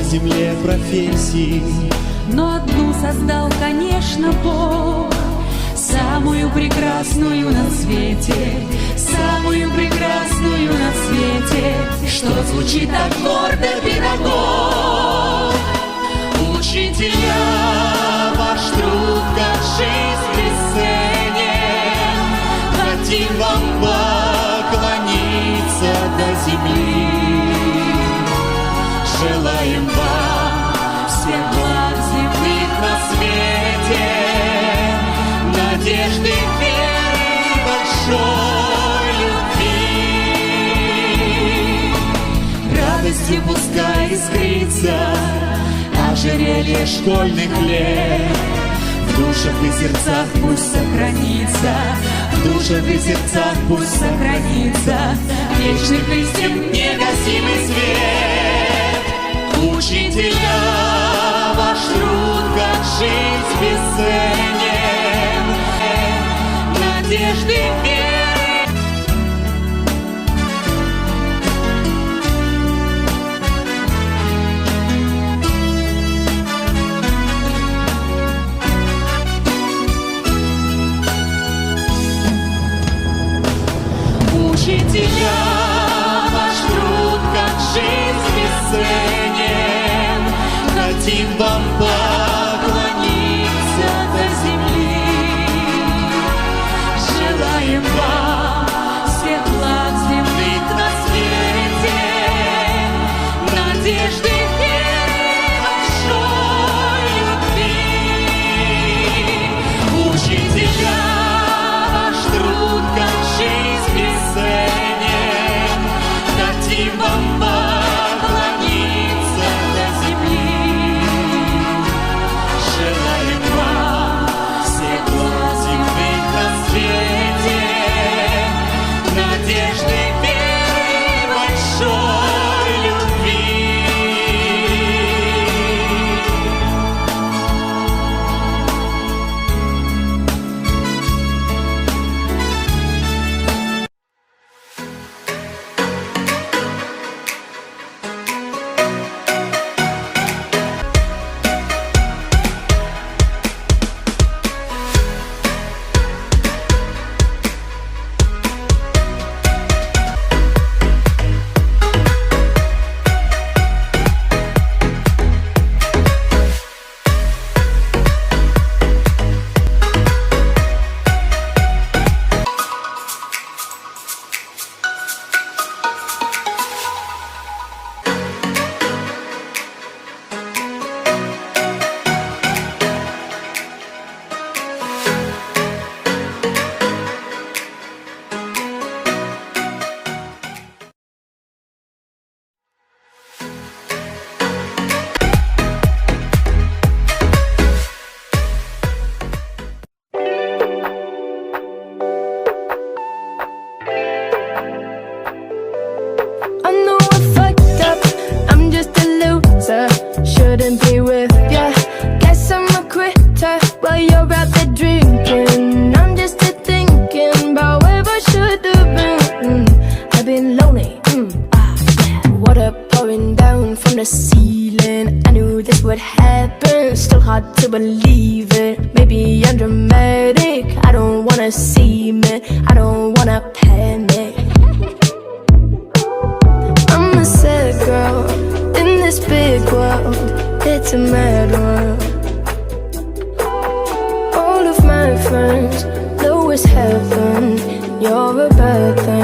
земле профессий, но одну создал, конечно, Бог, самую прекрасную на свете, самую прекрасную на свете, что звучит так гордо, педагог. Учителя, ваш труд, как жизнь бесценен, хотим вам поклониться до земли. Желаем вам всех благ земных на свете, надежды, веры, большой любви. Радости пускай искрится ожерелье школьных лет, в душах и сердцах пусть сохранится, в душах и сердцах пусть сохранится вечный истин негасимый свет. Учителя, ваш труд, как жизнь бесценен, надежды, веры. Учителя, ваш труд, как жизнь бесценен, хотим вам поклониться до земли. Желаем вам всех благ земных на свете, надежды, веры, большой любви. Учителя, ваш труд, как жизнь бесценен, хотим вам поклониться до земли. Желаем вам всех благ земных на свете, надежды, веры, большой любви. I know I fucked up, I'm just a loser, shouldn't be with ya. Guess I'm a quitter while you're out there drinking. I'm just a thinking about where I should have been. I've been lonely, yeah. Water pouring down from the ceiling. I knew this would happen, still hard to believe it. Maybe I'm dramatic, I don't wanna see me, I don't wanna panic. I'm a sad girl in this big world, it's a mad world. All of my friends know it's heaven, you're a bad thing.